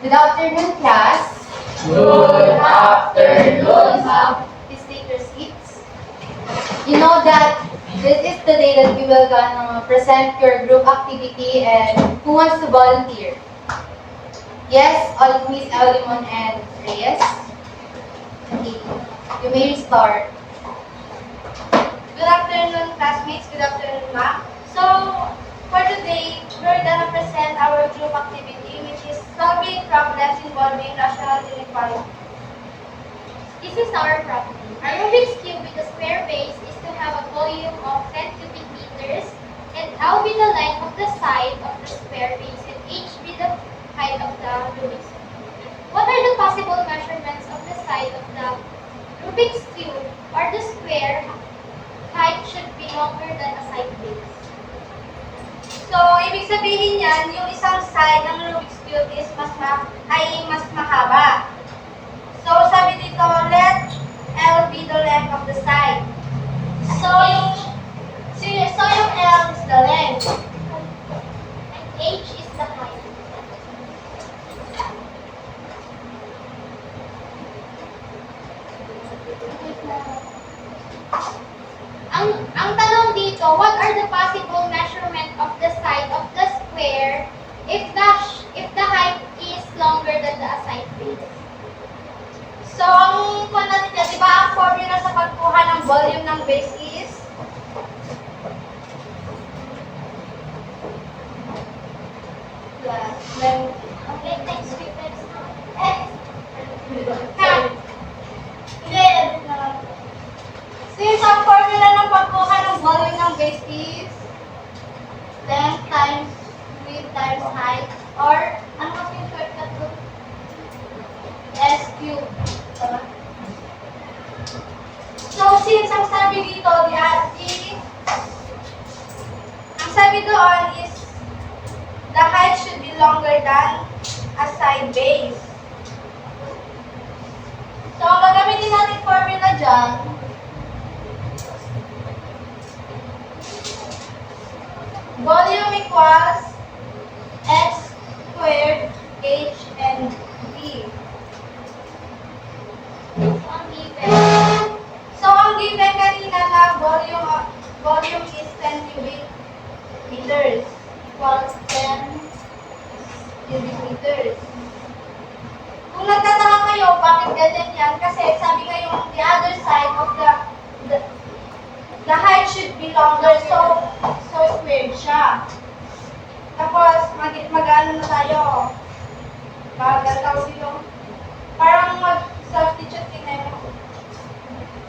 Good afternoon, class. Good afternoon, ma'am. Please take your seats. You know that this is the day that we will gonna present your group activity and who wants to volunteer? Yes, all Miss Elimon and Reyes. Okay, you may start. Good afternoon, classmates. Good afternoon, ma'am. So, for today, we're gonna present our group activity, which is solving problems involving rational inequality. This is our problem. A Rubik's Cube with a square base is to have a volume of 10 cubic meters, and L be the length of the side of the square base, and H be the height of the Rubik's Cube. What are the possible measurements of the side of the Rubik's Cube or the square? Height should be longer than a side base. So, ibig sabihin yan, yung isang side ng Rubik's Cube is mas mahaba. So, sabi dito, let L be the length of the side. So, yung L is the length. And H is the height. Ang tanong dito, what are the possible measurement of the side of the square if the height is longer than the side base? So, ang kung natin yan, di ba ang formula sa pagkuha ng volume ng base is? Plus length. Okay, times 3 times X. Hindi, edit na lang. Since ang formula ng pagkuha ng volume ng base is length times width times height, or ano kasi yung shortcut ko? S cube. Tama? So, since ang sabi dito, ang sabi doon is the height should be longer than a side base. So, ang gagamitin natin formula dyan, volume equals x squared h and v. So, ang given kanina na volume is 10 cubic meters equals 10 cubic meters. Kung nagtataka kayo, bakit ganyan yan? Kasi sabi nga yung the other side of the height should be longer, so squared siya. Tapos, mag-ano na tayo? Mag-tawag dito. Parang mag-substitute tingnan mo.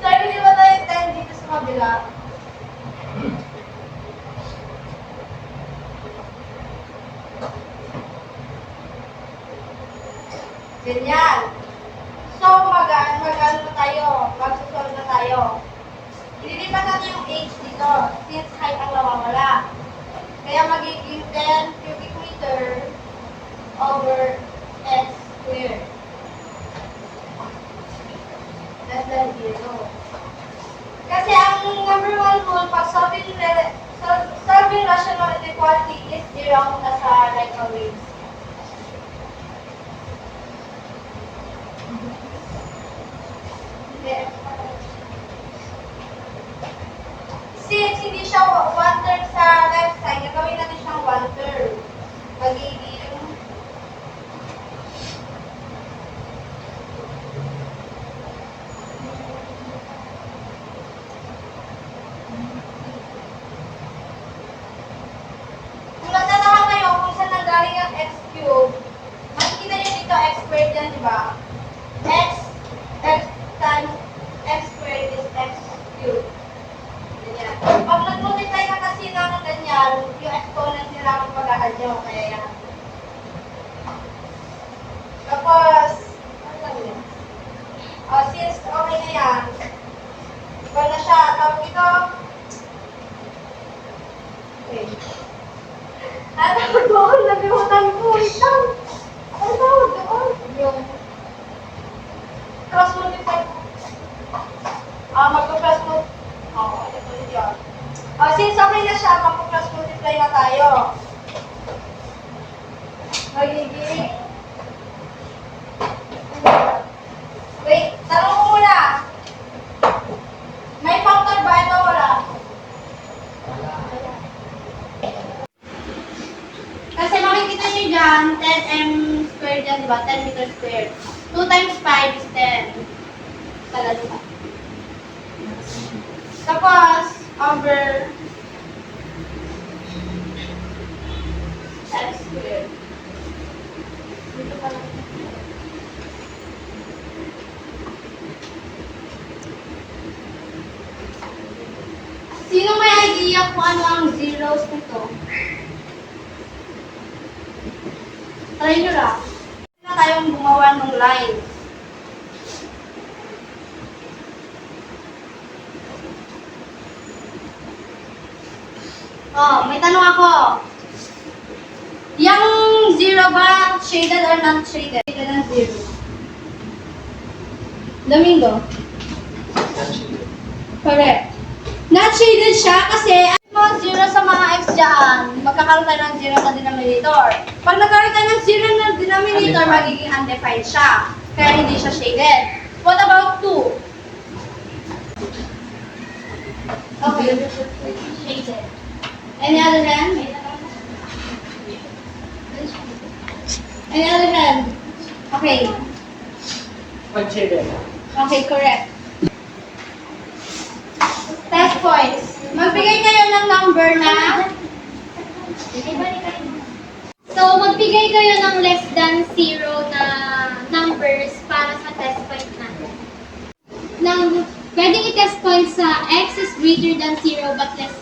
So, hindi ba tayo 10 dito sa kabila? Ganyan. So, mag-ano na tayo? Mag-solve na tayo. Ililipat natin yung h dito, since height ang nawawala. Kaya magiging 10 cubic meter over s squared. Less than 0. Kasi ang number 1 rule pag solving rational inequality is zero as a like always. Since hindi siya 1/3 sa left side, gagawin natin siyang 1/3. Magiging kung nagtataka kayo kung saan nanggaling ang x cube, makikita niyo dito x squared yan, di ba? X times x squared is x cube. Ganyan. Pag nag-multiply ka kasi ng ganyan, yung exponent nila kung pag-add nyo, kaya yan. Tapos, ano lang yan? Since okay na yan, iba na siya, tawag ito. Okay. Tawag doon, nabihutan ko, ito. Ano tawag doon? Yung cross multiply. Magpa-cross multiply. Ito ulit yun. Since okay na siya, magpa-cross multiply na tayo. Magiging squared yan, di ba? 10 meters squared. 2 times 5 is 10. Tala, di ba? Tapos, over x squared. Dito pa lang. Sino may idea kung ano ang zeros nito? Try nyo lang. Na tayong gumawa ng line. Oh, may tanong ako. Yung zero ba, shaded or not shaded? Shaded ang zero. Domingo? Correct. Not shaded siya kasi mo zero sa mga x dyan, magkakaroon tayo ng zero na denominator. Pag nagkaroon tayo ng zero na denominator, magiging undefined siya. Kaya hindi siya shaded. What about 2? Okay. Shaded. Any other hand? Any other hand? Okay. Unshaded. Okay, correct. Test points. Magbigay kayo ng number na So, magbigay kayo ng less than 0 na numbers para sa test point natin. Pwedeng i-test point sa x is greater than 0 but less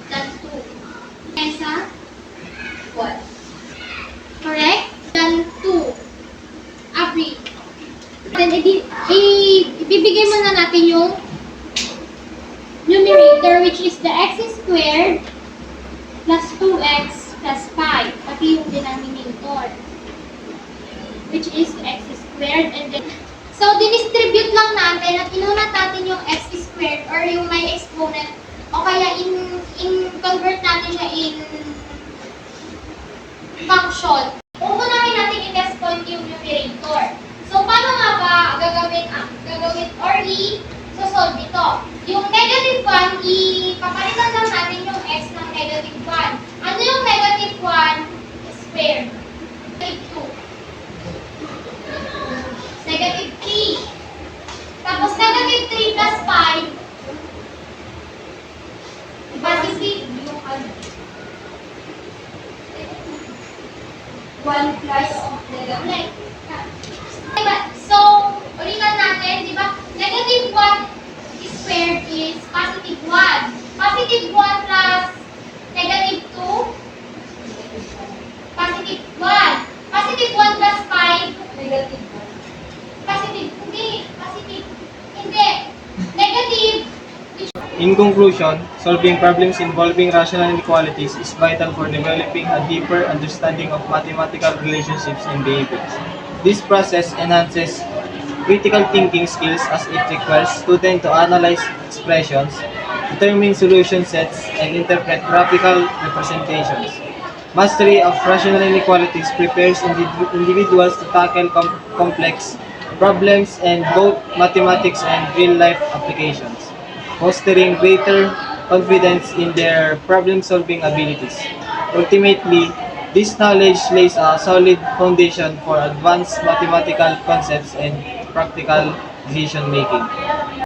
than 2. Kesa? what? Correct? Than 2. Agree. Then, ibibigay muna natin yung numerator, which is the x squared plus 2x plus 5, pati yung denominator, which is x squared, and then, so, dinistribute lang natin at inunat natin yung x squared or yung may exponent, o kaya convert natin siya in function. Uunahin natin i-test point yung numerator. So, paano nga ba gagawin or i-solve ito? Yung negative 1, ipapalitan lang natin yung x ng negative 1. Ano yung negative 1 squared? Negative 2. Negative 3. Tapos negative 3 plus 5. Positive. 1 plus Like, diba? So, ulitan natin, di ba? Negative 1 squared is positive 1. Positive 1 plus negative 2. Positive 1. Positive 1 plus 5. negative Positive. Hindi. Negative. In conclusion, solving problems involving rational inequalities is vital for developing a deeper understanding of mathematical relationships and behaviors. This process enhances critical thinking skills as it requires students to analyze expressions, determine solution sets, and interpret graphical representations. Mastery of rational inequalities prepares individuals to tackle complex problems in both mathematics and real-life applications, fostering greater confidence in their problem-solving abilities. Ultimately, this knowledge lays a solid foundation for advanced mathematical concepts and practical decision-making.